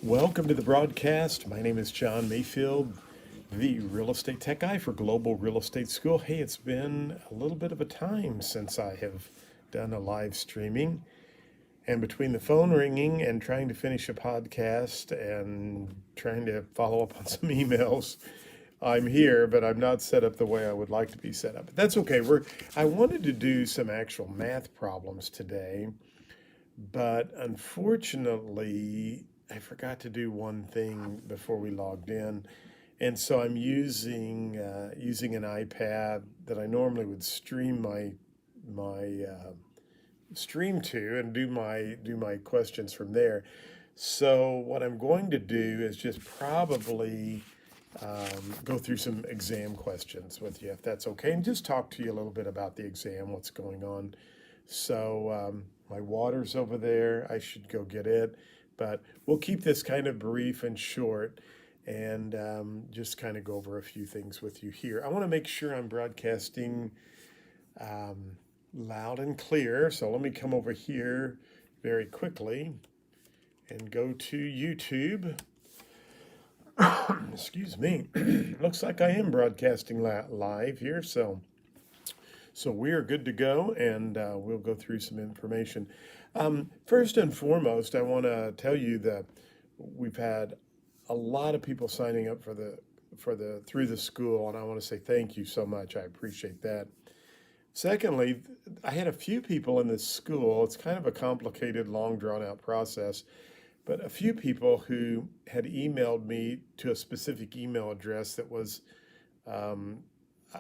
Welcome to the broadcast. My name is John Mayfield, the real estate tech guy for Global Real Estate School. Hey, it's been a little bit of a time since I have done a live streaming. And between the phone ringing and trying to finish a podcast and trying to follow up on some emails, I'm here, but I'm not set up the way I would like to be set up. But that's okay. I wanted to do some actual math problems today, but unfortunately, I forgot to do one thing before we logged in, and so I'm using an iPad that I normally would stream my stream to and do my questions from there. So what I'm going to do is just probably go through some exam questions with you, if that's okay, and just talk to you a little bit about the exam, what's going on. So my water's over there. I should go get it, but we'll keep this kind of brief and short, and just kind of go over a few things with you here. I want to make sure I'm broadcasting loud and clear. So let me come over here very quickly and go to YouTube. Excuse me. Looks like I am broadcasting live here, so we are good to go, and we'll go through some information. First and foremost, I want to tell you that we've had a lot of people signing up through the school, and I want to say thank you so much. I appreciate that. Secondly, I had a few people in this school. It's kind of a complicated, long, drawn out process, but a few people who had emailed me to a specific email address that was, um,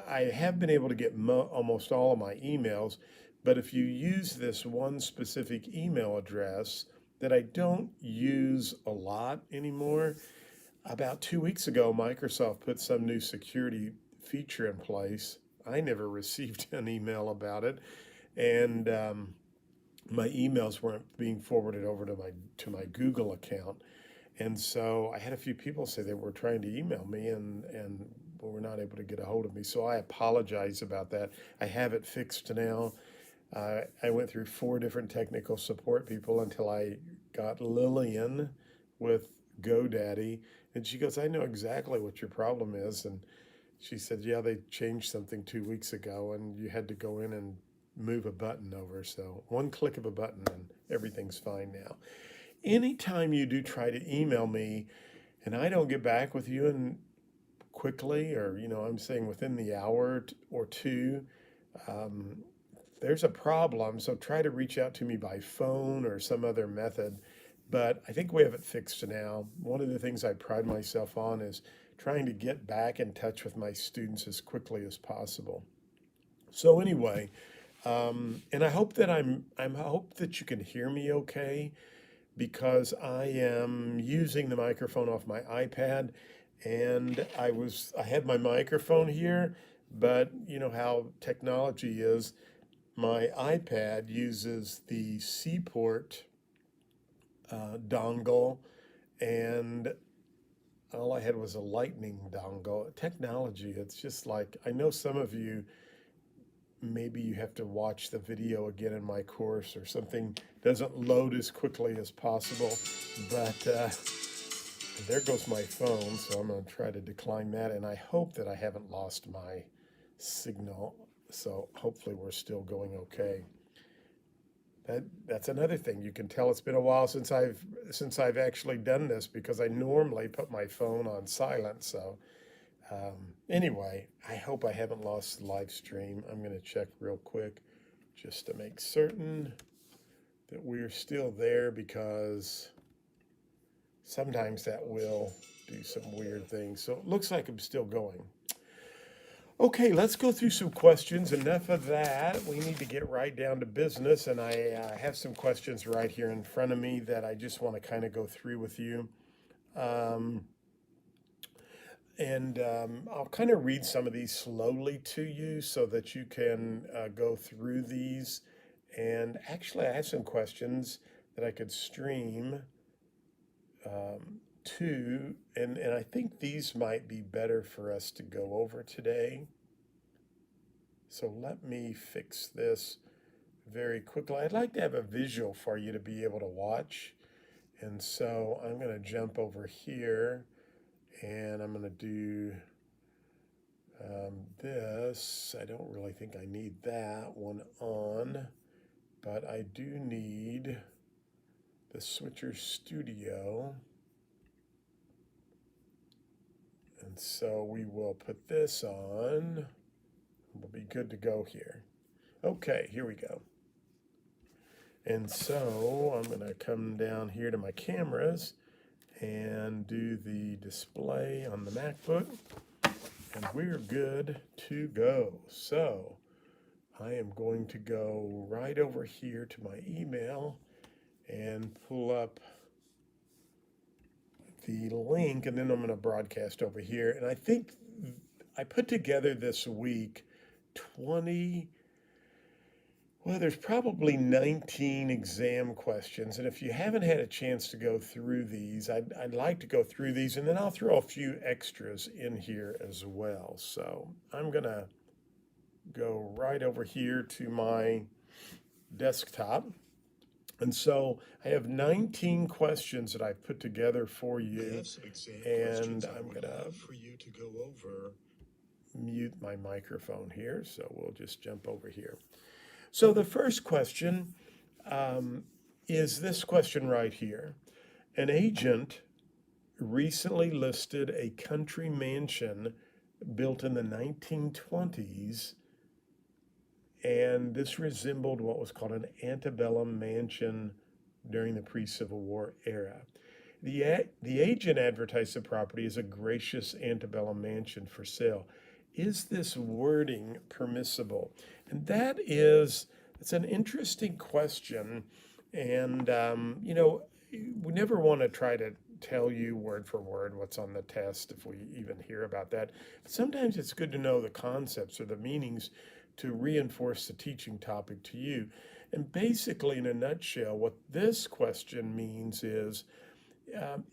I have been able to get almost all of my emails, but if you use this one specific email address that I don't use a lot anymore, about 2 weeks ago, Microsoft put some new security feature in place. I never received an email about it, and my emails weren't being forwarded over to my Google account. And so I had a few people say they were trying to email me and were not able to get a hold of me. So I apologize about that. I have it fixed now. I went through 4 different technical support people until I got Lillian with GoDaddy. And she goes, I know exactly what your problem is. And she said, yeah, they changed something 2 weeks ago and you had to go in and move a button over. So one click of a button and everything's fine now. Anytime you do try to email me and I don't get back with you and quickly, or I'm saying within the hour or two, um, there's a problem. So try to reach out to me by phone or some other method. But I think we have it fixed now. One of the things I pride myself on is trying to get back in touch with my students as quickly as possible. So anyway, and I hope that you can hear me okay, because I am using the microphone off my iPad, and I had my microphone here, but you know how technology is. My iPad uses the C-port dongle, and all I had was a lightning dongle. Technology, it's just like, I know some of you, maybe you have to watch the video again in my course or something doesn't load as quickly as possible, but there goes my phone, so I'm going to try to decline that, and I hope that I haven't lost my signal, so hopefully we're still going okay. That's another thing. You can tell it's been a while since I've actually done this, because I normally put my phone on silent. So anyway, I hope I haven't lost the live stream. I'm going to check real quick just to make certain that we're still there, because sometimes that will do some weird things. So it looks like I'm still going. Okay, let's go through some questions. Enough of that. We need to get right down to business. And I have some questions right here in front of me that I just want to kind of go through with you. Um, and I'll kind of read some of these slowly to you so that you can go through these. And actually, I have some questions that I could stream to, and I think these might be better for us to go over today. So let me fix this very quickly. I'd like to have a visual for you to be able to watch, And so I'm going to jump over here and I'm going to do this. I don't really think I need that one on, but I do need the Switcher Studio. And so we will put this on. We'll be good to go here. Okay, here we go. And so I'm going to come down here to my cameras and do the display on the MacBook. And we're good to go. So I am going to go right over here to my email and pull up the link, and then I'm going to broadcast over here. And I think I put together this week 20, well, there's probably 19 exam questions. And if you haven't had a chance to go through these, I'd like to go through these, and then I'll throw a few extras in here as well. So I'm going to go right over here to my desktop. And so I have 19 questions that I've put together for you. And I'm going to for you to go over. Mute my microphone here. So we'll just jump over here. So the first question is this question right here. An agent recently listed a country mansion built in the 1920s, and this resembled what was called an antebellum mansion during the pre-Civil War era. The agent advertised the property as a gracious antebellum mansion for sale. Is this wording permissible? And it's an interesting question. And, we never want to try to tell you word for word what's on the test if we even hear about that. But sometimes it's good to know the concepts or the meanings to reinforce the teaching topic to you. And basically, in a nutshell, what this question means is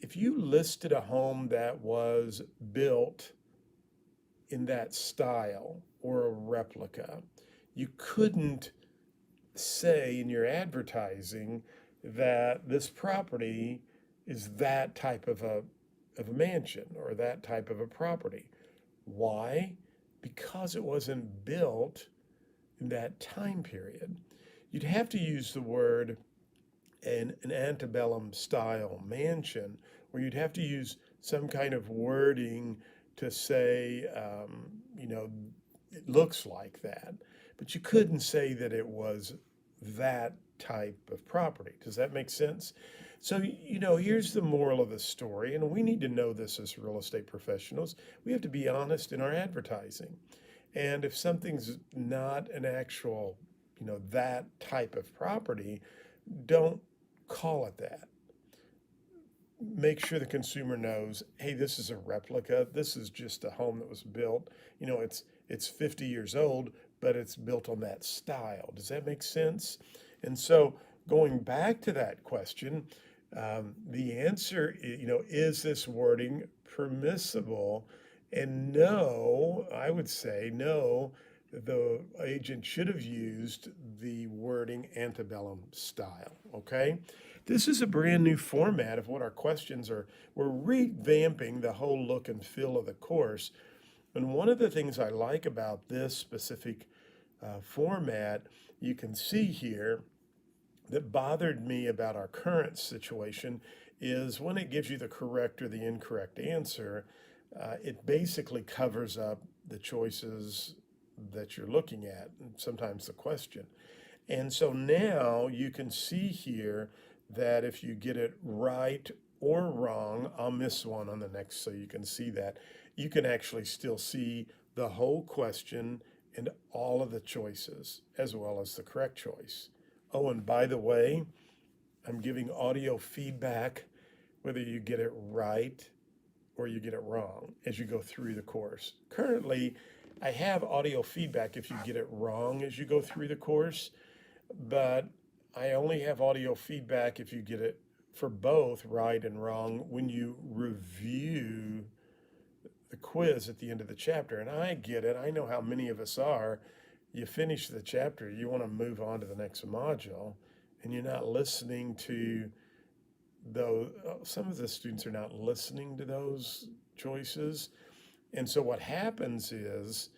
if you listed a home that was built in that style or a replica, you couldn't say in your advertising that this property is that type of a mansion or that type of a property. Why? Because it wasn't built in that time period. You'd have to use the word an antebellum style mansion, or you'd have to use some kind of wording to say, it looks like that. But you couldn't say that it was that type of property. Does that make sense? So, here's the moral of the story, and we need to know this as real estate professionals. We have to be honest in our advertising. And if something's not an actual, that type of property, don't call it that. Make sure the consumer knows, hey, this is a replica. This is just a home that was built. It's 50 years old, but it's built on that style. Does that make sense? And so going back to that question, the answer, is this wording permissible? And no, I would say no, the agent should have used the wording antebellum style, okay? This is a brand new format of what our questions are. We're revamping the whole look and feel of the course. And one of the things I like about this specific format, you can see here, that bothered me about our current situation is when it gives you the correct or the incorrect answer, it basically covers up the choices that you're looking at, and sometimes the question. And so now you can see here that if you get it right or wrong, I'll miss one on the next so you can see that. You can actually still see the whole question and all of the choices as well as the correct choice. Oh, and by the way, I'm giving audio feedback whether you get it right or you get it wrong as you go through the course. Currently, I have audio feedback if you get it wrong as you go through the course, but I only have audio feedback if you get it for both right and wrong when you review the quiz at the end of the chapter. And I get it. I know how many of us are. You finish the chapter, you want to move on to the next module, and you're not listening to though some of the students are not listening to those choices. And so what happens is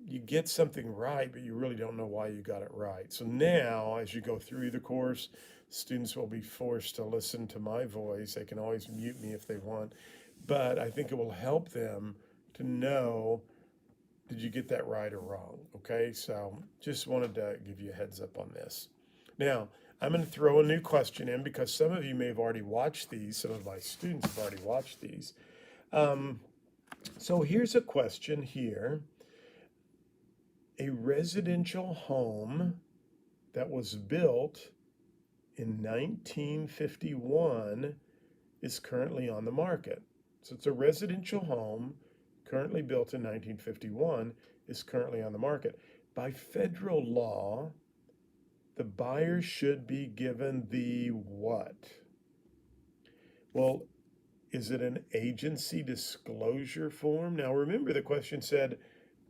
you get something right, but you really don't know why you got it right. So now, as you go through the course, students will be forced to listen to my voice. They can always mute me if they want, but I think it will help them to know, did you get that right or wrong? Okay, so just wanted to give you a heads up on this. Now, I'm going to throw a new question in because some of you may have already watched these. Some of my students have already watched these. So here's a question here. A residential home that was built in 1951 is currently on the market. So it's a residential home currently built in 1951 is currently on the market. By federal law, the buyer should be given the what? Well, is it an agency disclosure form? Now remember, the question said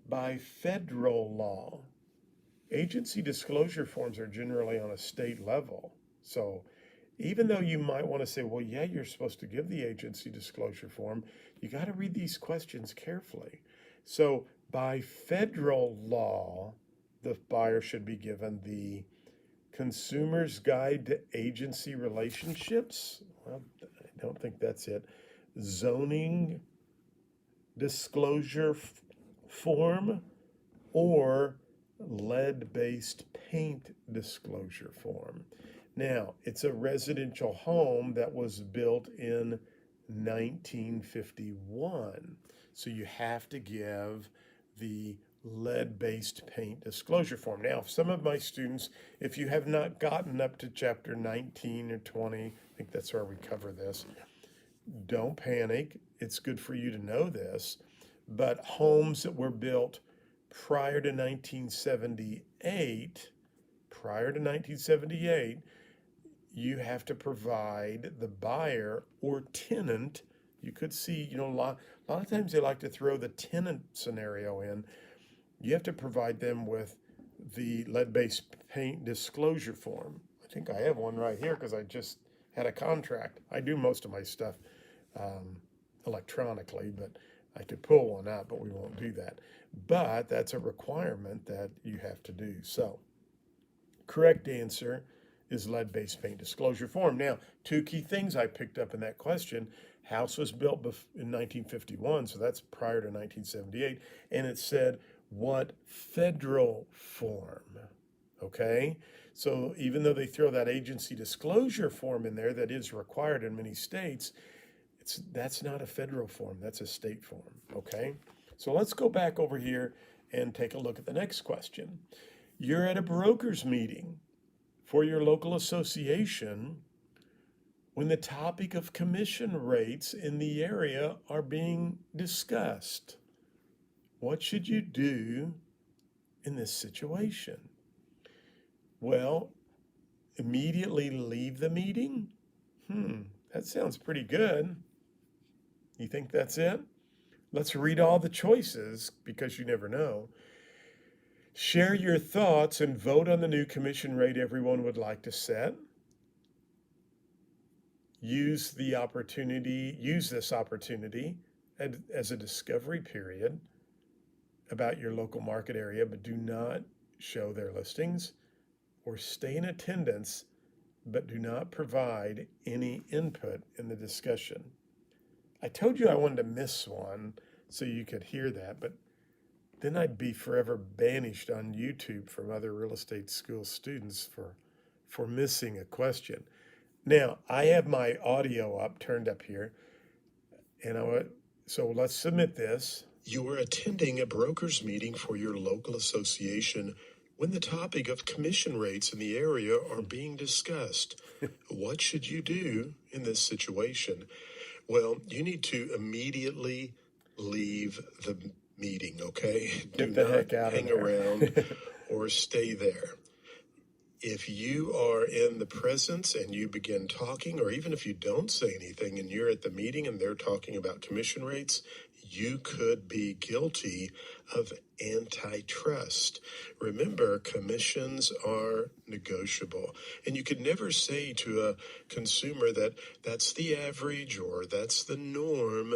by federal law. Agency disclosure forms are generally on a state level. So even though you might want to say, well, yeah, you're supposed to give the agency disclosure form, you got to read these questions carefully. So by federal law, the buyer should be given the Consumer's Guide to Agency Relationships. Well, I don't think that's it. Zoning disclosure form, or lead-based paint disclosure form. Now, it's a residential home that was built in 1951. So you have to give the lead-based paint disclosure form. Now, some of my students, if you have not gotten up to chapter 19 or 20, I think that's where we cover this, don't panic. It's good for you to know this. But homes that were built prior to 1978, you have to provide the buyer or tenant. You could see, a lot of times they like to throw the tenant scenario in. You have to provide them with the lead-based paint disclosure form. I think I have one right here because I just had a contract. I do most of my stuff electronically, but I could pull one out, but we won't do that. But that's a requirement that you have to do. So, correct answer is lead-based paint disclosure form. Now, two key things I picked up in that question. House was built in 1951, so that's prior to 1978, and it said what federal form, okay? So even though they throw that agency disclosure form in there that is required in many states, that's not a federal form, that's a state form, okay? So let's go back over here and take a look at the next question. You're at a broker's meeting for your local association when the topic of commission rates in the area are being discussed. What should you do in this situation? Well, immediately leave the meeting? That sounds pretty good. You think that's it? Let's read all the choices because you never know. Share your thoughts and vote on the new commission rate everyone would like to set. Use this opportunity as a discovery period about your local market area, but do not show their listings, or stay in attendance, but do not provide any input in the discussion. I told you I wanted to miss one so you could hear that, but then I'd be forever banished on YouTube from other real estate school students for missing a question. Now, I have my audio turned up here, and so let's submit this. You are attending a broker's meeting for your local association when the topic of commission rates in the area are being discussed. What should you do in this situation? Well, you need to immediately leave the meeting, okay? Get the heck out of there. Hang around or stay there. If you are in the presence and you begin talking, or even if you don't say anything and you're at the meeting and they're talking about commission rates, you could be guilty of antitrust. Remember, commissions are negotiable. And you could never say to a consumer that that's the average or that's the norm.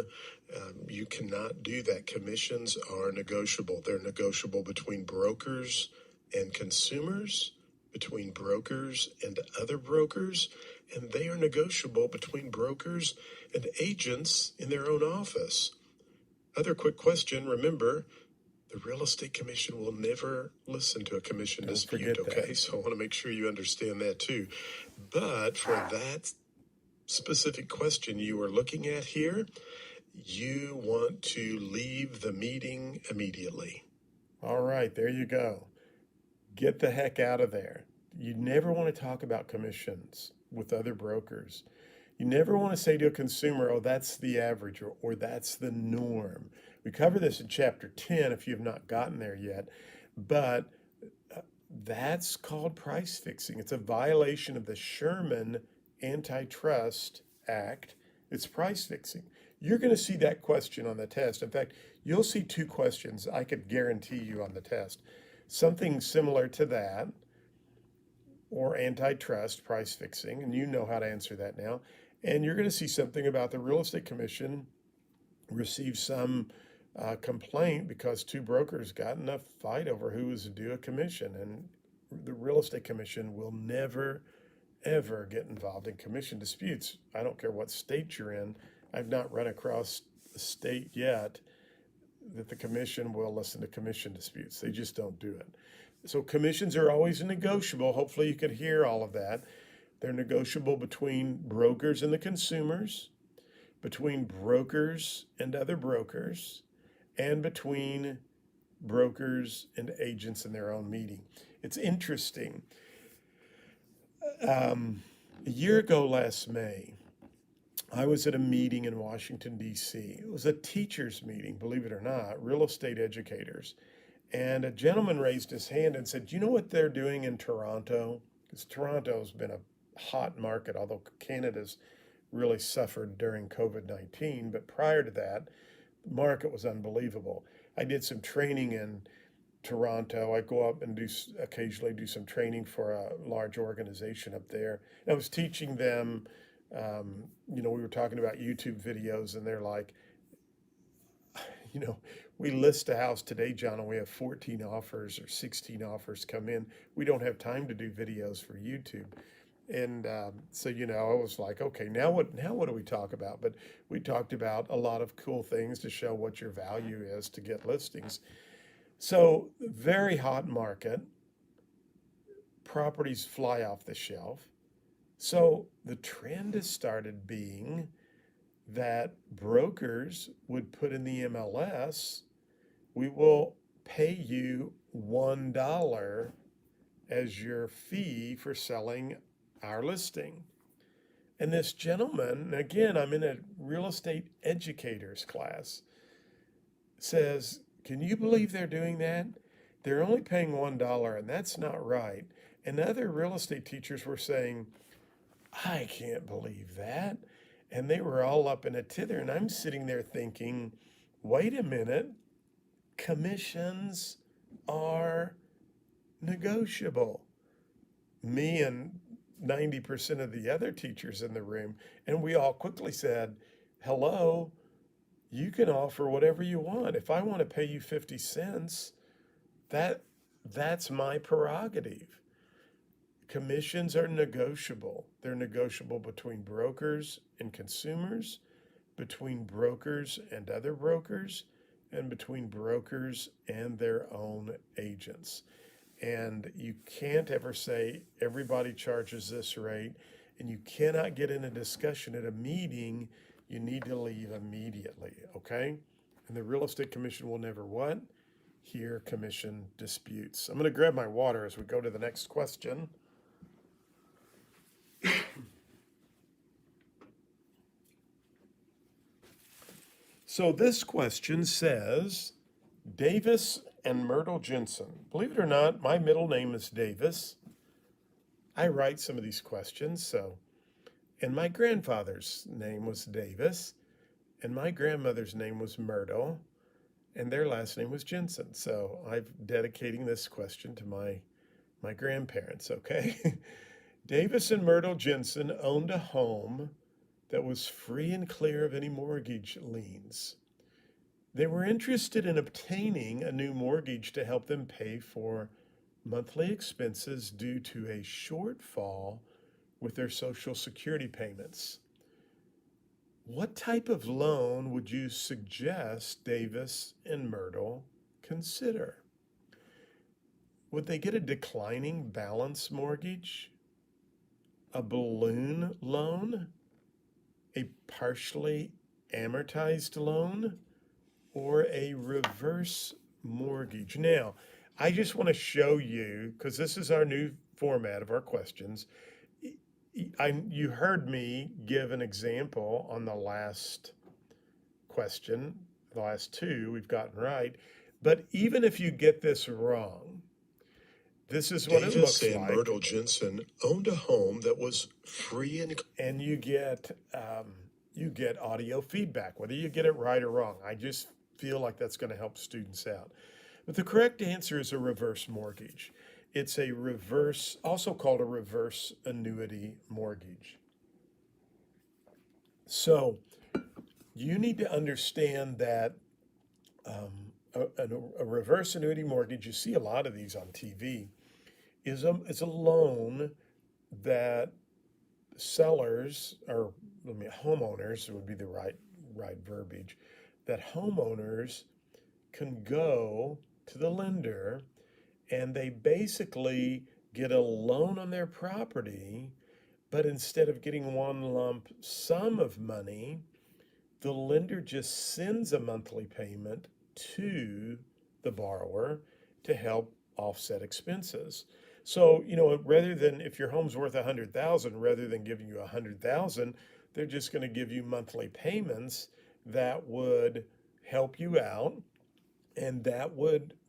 You cannot do that. Commissions are negotiable. They're negotiable between brokers and consumers, between brokers and other brokers, and they are negotiable between brokers and agents in their own office. Other quick question, remember, the real estate commission will never listen to a commission dispute, okay? So I want to make sure you understand that too. But for that specific question you are looking at here, you want to leave the meeting immediately. All right, there you go. Get the heck out of there. You never want to talk about commissions with other brokers. You never want to say to a consumer, oh, that's the average or that's the norm. We cover this in chapter 10 if you've not gotten there yet, but that's called price fixing. It's a violation of the Sherman Antitrust Act. It's price fixing. You're going to see that question on the test. In fact, you'll see two questions I could guarantee you on the test. Something similar to that, or antitrust price fixing, and you know how to answer that now. And you're going to see something about the real estate commission received some complaint because two brokers got in a fight over who was due a commission. And the real estate commission will never, ever get involved in commission disputes. I don't care what state you're in. I've not run across a state yet that the commission will listen to commission disputes. They just don't do it. So commissions are always negotiable. Hopefully you could hear all of that. They're negotiable between brokers and the consumers, between brokers and other brokers, and between brokers and agents in their own meeting. It's interesting. A year ago last May, I was at a meeting in Washington, D.C. It was a teachers' meeting, believe it or not, real estate educators. And a gentleman raised his hand and said, "Do you know what they're doing in Toronto?" Because Toronto's been a hot market, although Canada's really suffered during COVID-19. But prior to that, the market was unbelievable. I did some training in Toronto. I go up and occasionally do some training for a large organization up there. And I was teaching them, we were talking about YouTube videos, and they're like, we list a house today, John, and we have 14 offers or 16 offers come in. We don't have time to do videos for YouTube. And so, I was like, okay, now what do we talk about? But we talked about a lot of cool things to show what your value is to get listings. So very hot market, properties fly off the shelf. So the trend has started being that brokers would put in the MLS, we will pay you $1 as your fee for selling our listing. And this gentleman, again, I'm in a real estate educators class, says, can you believe they're doing that? They're only paying $1, and that's not right. And other real estate teachers were saying, I can't believe that. And they were all up in a tither. And I'm sitting there thinking, wait a minute, commissions are negotiable. Me and 90% of the other teachers in the room, and we all quickly said, hello, you can offer whatever you want. If I want to pay you 50 cents, that's my prerogative. Commissions are negotiable. They're negotiable between brokers and consumers, between brokers and other brokers, and between brokers and their own agents. And you can't ever say everybody charges this rate, and you cannot get in a discussion at a meeting. You need to leave immediately, okay? And the real estate commission will never what? Hear commission disputes. I'm going to grab my water as we go to the next question. So this question says, Davis and Myrtle Jensen. Believe it or not, my middle name is Davis. I write some of these questions. So, and my grandfather's name was Davis, and my grandmother's name was Myrtle, and their last name was Jensen. So I'm dedicating this question to my grandparents, okay? Davis and Myrtle Jensen owned a home that was free and clear of any mortgage liens. They were interested in obtaining a new mortgage to help them pay for monthly expenses due to a shortfall with their Social Security payments. What type of loan would you suggest Davis and Myrtle consider? Would they get a declining balance mortgage, a balloon loan, a partially amortized loan, or a reverse mortgage? Now, I just want to show you, because this is our new format of our questions. You heard me give an example on the last question, the last two we've gotten right. But even if you get this wrong, this is what it looks Davis and like. Myrtle Jensen owned a home that was free And you get audio feedback, whether you get it right or wrong. I just feel like that's going to help students out. But the correct answer is a reverse mortgage. It's a reverse, also called a reverse annuity mortgage. So you need to understand that a reverse annuity mortgage, you see a lot of these on TV, is a loan that sellers, or homeowners would be the right verbiage, that homeowners can go to the lender and they basically get a loan on their property, but instead of getting one lump sum of money, the lender just sends a monthly payment to the borrower to help offset expenses. So, rather than, if your home's worth 100,000, rather than giving you 100,000, they're just going to give you monthly payments that would help you out, and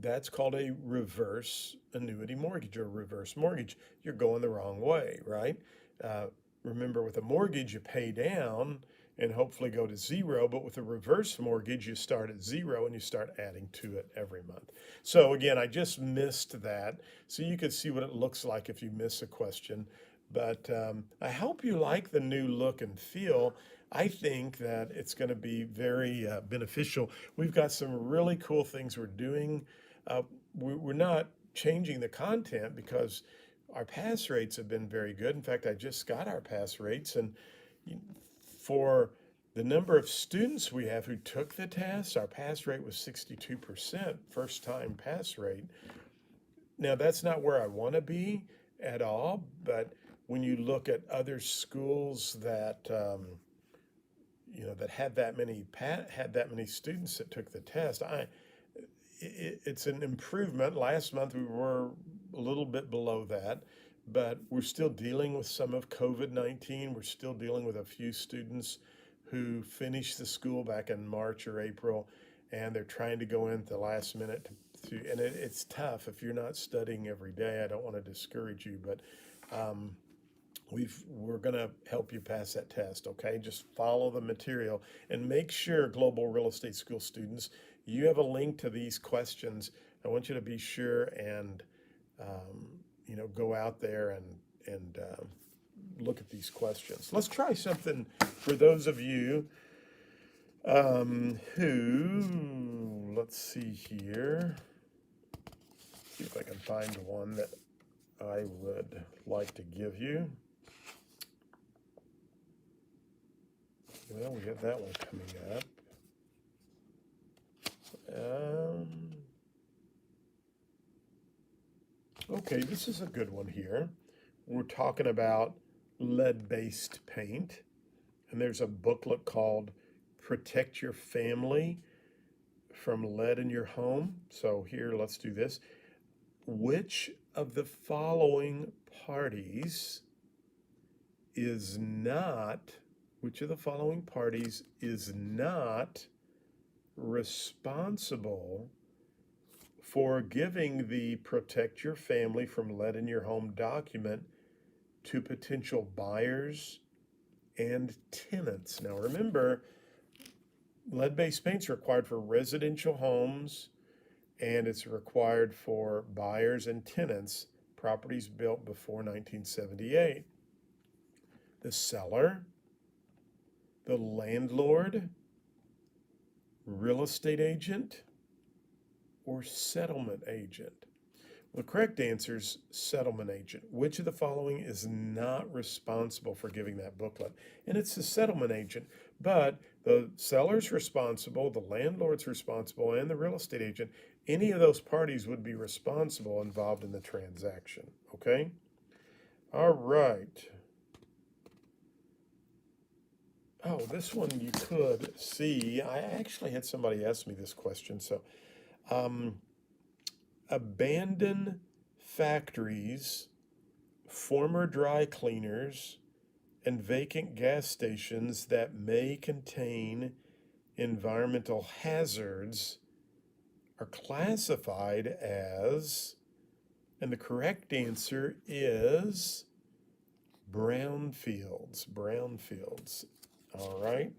that's called a reverse annuity mortgage or reverse mortgage. You're going the wrong way, right? Uh, Remember, with a mortgage, you pay down and hopefully go to zero, but with a reverse mortgage, you start at zero and you start adding to it every month. So again, I just missed that, so you could see what it looks like if you miss a question. But I hope you like the new look and feel. I think that it's going to be very beneficial. We've got some really cool things we're doing. We're not changing the content because our pass rates have been very good. In fact, I just got our pass rates, and for the number of students we have who took the test, our pass rate was 62%, first time pass rate. Now, that's not where I want to be at all, but when you look at other schools that that had that many students that took the test, it's an improvement. Last month we were a little bit below that, but we're still dealing with some of COVID-19. We're still dealing with a few students who finished the school back in March or April, and they're trying to go in at the last minute and it's tough if you're not studying every day. I don't want to discourage you, but we're going to help you pass that test, okay? Just follow the material and make sure, Global Real Estate School students, you have a link to these questions. I want you to be sure and go out there and look at these questions. Let's try something for those of you who, let's see here, see if I can find one that I would like to give you. Well, we have that one coming up. Okay, this is a good one here. We're talking about lead-based paint, and there's a booklet called Protect Your Family from Lead in Your Home. So here, let's do this. Which of the following parties is not responsible for giving the Protect Your Family from Lead in Your Home document to potential buyers and tenants. Now remember, lead-based paint's required for residential homes, and it's required for buyers and tenants, properties built before 1978. The seller, the landlord, real estate agent, or settlement agent? Well, the correct answer is settlement agent. Which of the following is not responsible for giving that booklet? And it's the settlement agent, but the seller's responsible, the landlord's responsible, and the real estate agent. Any of those parties would be responsible involved in the transaction, okay? All right. Oh, this one you could see. I actually had somebody ask me this question. So, abandoned factories, former dry cleaners, and vacant gas stations that may contain environmental hazards are classified as, and the correct answer is brownfields. Brownfields. All right.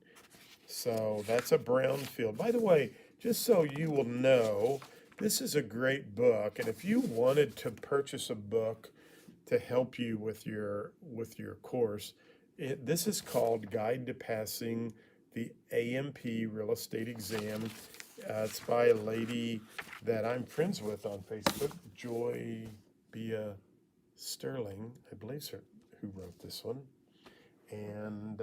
So that's a brownfield. By the way, just so you will know, this is a great book, and if you wanted to purchase a book to help you with your course, this is called Guide to Passing the AMP Real Estate Exam. It's by a lady that I'm friends with on Facebook, Joy Bia Sterling, I believe, is who wrote this one. And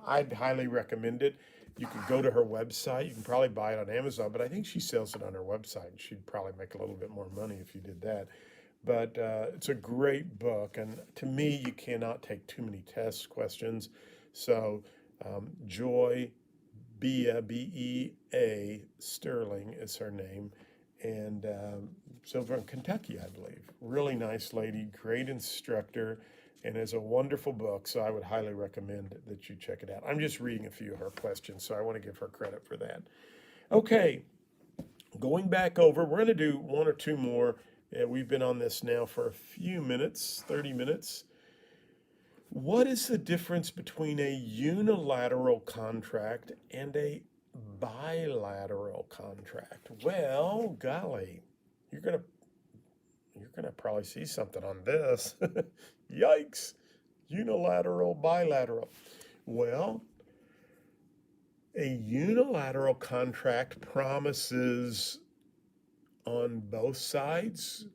I'd highly recommend it. You can go to her website. You can probably buy it on Amazon, but I think she sells it on her website. She'd probably make a little bit more money if you did that. But it's a great book, and to me, you cannot take too many test questions. So Joy Bea, B-E-A, Sterling is her name, and so from Kentucky, I believe. Really nice lady, great instructor, and is a wonderful book, so I would highly recommend that you check it out. I'm just reading a few of her questions, so I want to give her credit for that. Okay, going back over, we're going to do one or two more. We've been on this now for a few minutes, 30 minutes. What is the difference between a unilateral contract and a bilateral contract? Well, golly, you're gonna probably see something on this. Yikes! Unilateral, bilateral. Well, a unilateral contract promises on both sides,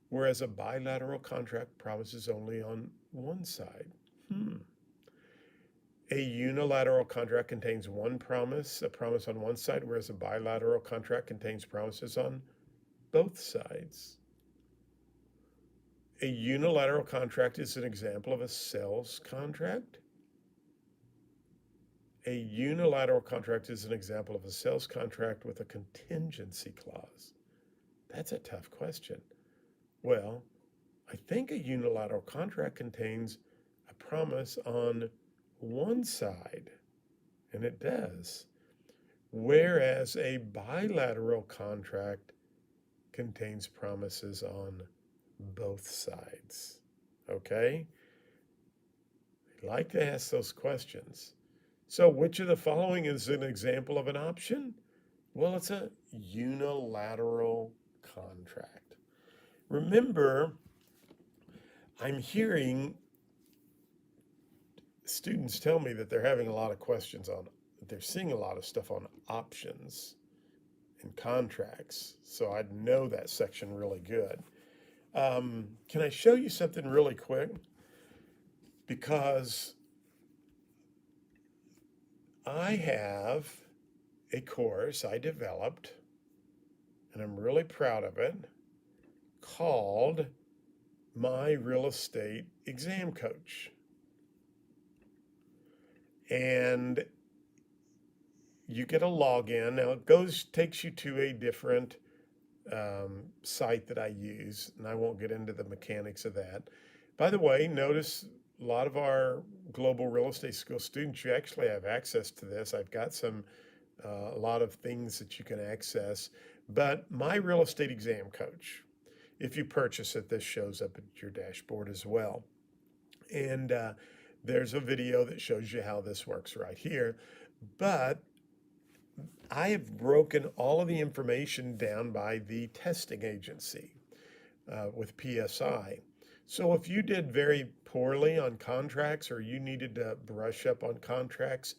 whereas a bilateral contract promises only on one side. A unilateral contract contains one promise, a promise on one side, whereas a bilateral contract contains promises on both sides. A unilateral contract is an example of a sales contract. A unilateral contract is an example of a sales contract with a contingency clause. That's a tough question. Well, I think a unilateral contract contains a promise on one side, and it does, whereas a bilateral contract contains promises on both sides. Okay? I like to ask those questions. So, which of the following is an example of an option? Well, it's a unilateral contract. Remember, I'm hearing students tell me that they're having a lot of questions on, they're seeing a lot of stuff on options and contracts. So I know that section really good. Can I show you something really quick? Because I have a course I developed, and I'm really proud of it, called My Real Estate Exam Coach. And you get a login. Now it takes you to a different site that I use, and I won't get into the mechanics of that. By the way, notice a lot of our global real estate school students, you actually have access to this. I've got a lot of things that you can access, but My Real Estate Exam Coach, if you purchase it, this shows up at your dashboard as well. And there's a video that shows you how this works right here. But I have broken all of the information down by the testing agency with PSI. So if you did very poorly on contracts or you needed to brush up on contracts,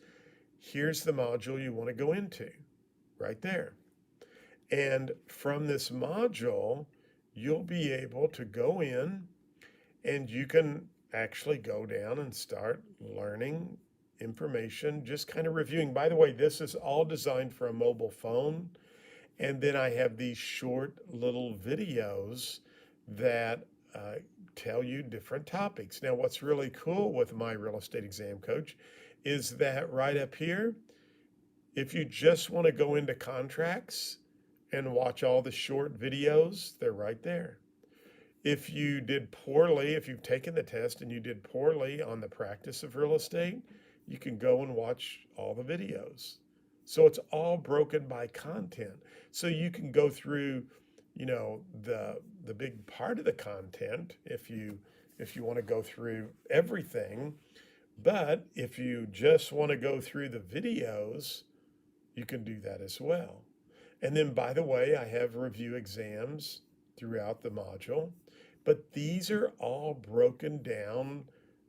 here's the module you want to go into right there. And from this module, you'll be able to go in and you can actually go down and start learning information, just kind of reviewing. By the way, this is all designed for a mobile phone. And then I have these short little videos that tell you different topics. Now, what's really cool with My Real Estate Exam Coach is that right up here, if you just want to go into contracts and watch all the short videos, they're right there. If you did poorly, if you've taken the test and you did poorly on the practice of real estate, you can go and watch all the videos. So it's all broken by content. So you can go through, the big part of the content if you want to go through everything. But if you just want to go through the videos, you can do that as well. And then, by the way, I have review exams throughout the module, but these are all broken down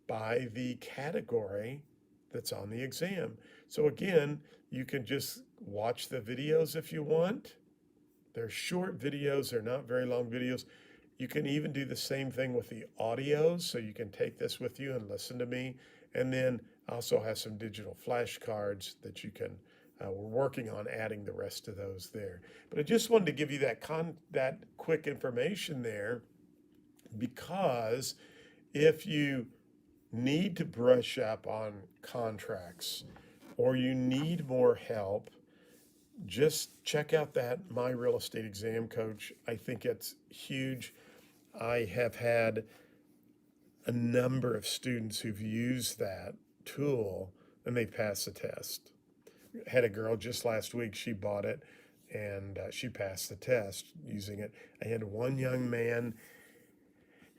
by the category that's on the exam. So again, you can just watch the videos if you want. They're short videos, they're not very long videos. You can even do the same thing with the audios, so you can take this with you and listen to me. And then I also have some digital flashcards that you can, we're working on adding the rest of those there. But I just wanted to give you that quick information there, because if you need to brush up on contracts or you need more help, just check out that My Real Estate Exam Coach. I think it's huge. I have had a number of students who've used that tool and they passed the test. Had a girl just last week, she bought it and she passed the test using it. I had one young man,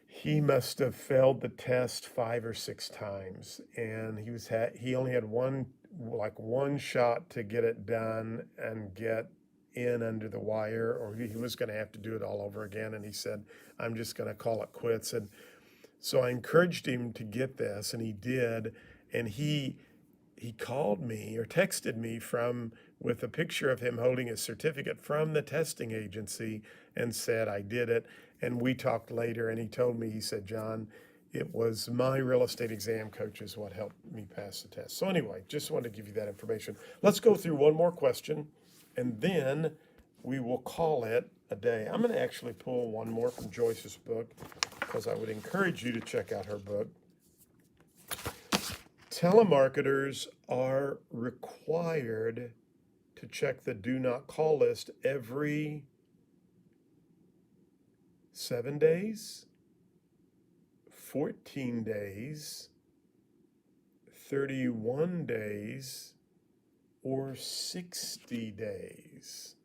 he must have failed the test 5 or 6 times, and he only had one shot to get it done and get in under the wire, or he was going to have to do it all over again. And he said, I'm just going to call it quits. And so I encouraged him to get this, and he did. And he called me or texted me with a picture of him holding his certificate from the testing agency and said, I did it. And we talked later, and he told me, he said, John, it was My Real Estate Exam Coach is what helped me pass the test. So anyway, just wanted to give you that information. Let's go through one more question, and then we will call it a day. I'm going to actually pull one more from Joyce's book, because I would encourage you to check out her book. Telemarketers are required to check the do not call list every 7 days, 14 days, 31 days, or 60 days.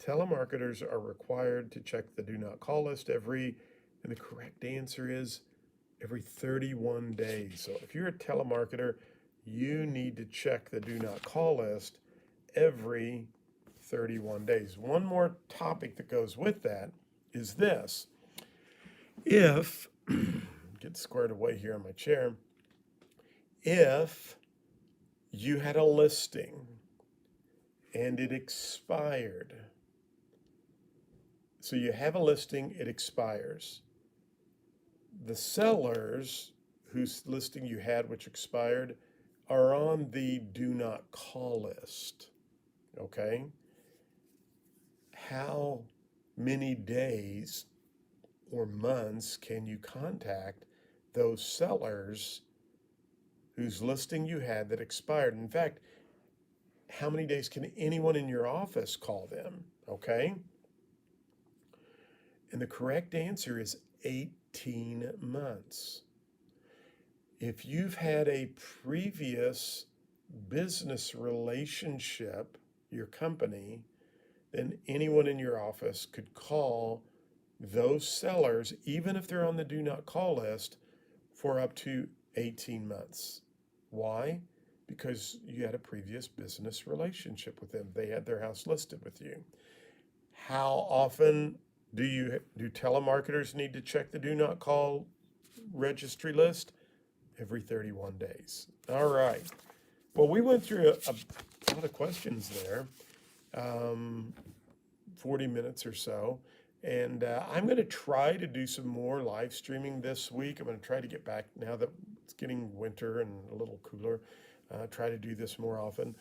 Telemarketers are required to check the do not call list and the correct answer is every 31 days. So if you're a telemarketer, you need to check the do not call list every 31 days. One more topic that goes with that is this. If, get squared away here on my chair, if you had a listing and it expired, so you have a listing, it expires. The sellers whose listing you had which expired are on the do not call list, okay? How many days or months can you contact those sellers whose listing you had that expired? In fact, how many days can anyone in your office call them, okay? And the correct answer is 18 months. If you've had a previous business relationship, your company, then anyone in your office could call those sellers, even if they're on the do not call list, for up to 18 months. Why? Because you had a previous business relationship with them. They had their house listed with you. How often do telemarketers need to check the do not call registry list? Every 31 days. All right. Well, we went through a lot of questions there, 40 minutes or so. And I'm going to try to do some more live streaming this week. I'm going to try to get back now that it's getting winter and a little cooler. Try to do this more often.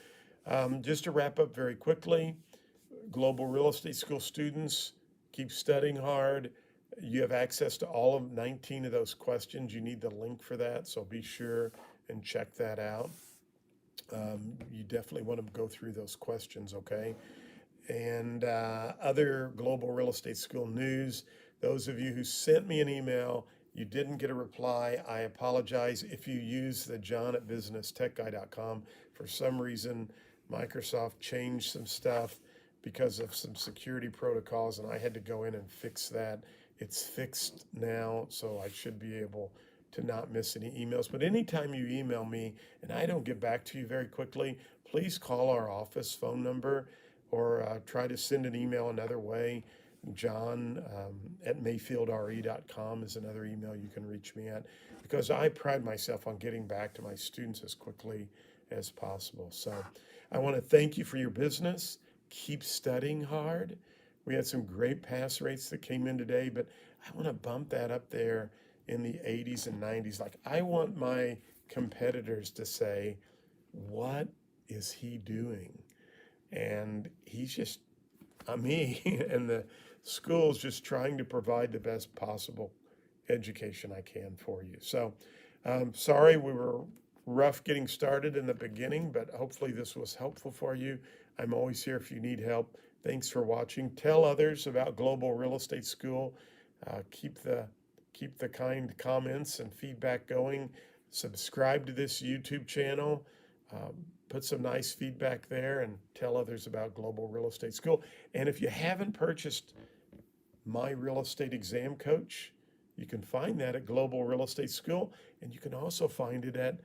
Just to wrap up very quickly, Global Real Estate School students, keep studying hard. You have access to all of 19 of those questions. You need the link for that, so be sure and check that out. You definitely want to go through those questions, okay? And other Global Real Estate School news, those of you who sent me an email, you didn't get a reply, I apologize. If you use the john@businesstechguy.com, for some reason, Microsoft changed some stuff because of some security protocols, and I had to go in and fix that. It's fixed now, so I should be able to not miss any emails. But anytime you email me and I don't get back to you very quickly, please call our office phone number or try to send an email another way. John at mayfieldre.com is another email you can reach me at, because I pride myself on getting back to my students as quickly as possible. So I want to thank you for your business. Keep studying hard. We had some great pass rates that came in today, but I want to bump that up there in the 80s and 90s. Like, I want my competitors to say, what is he doing? And he's just me and the school's just trying to provide the best possible education I can for you. So sorry we were rough getting started in the beginning, but hopefully this was helpful for you. I'm always here if you need help. Thanks for watching. Tell others about Global Real Estate School. Keep the kind comments and feedback going. Subscribe to this YouTube channel. Put some nice feedback there and tell others about Global Real Estate School. And if you haven't purchased My Real Estate Exam Coach, you can find that at Global Real Estate School, and you can also find it at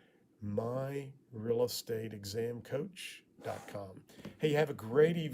myrealestateexamcoach.com. Hey, have a great evening.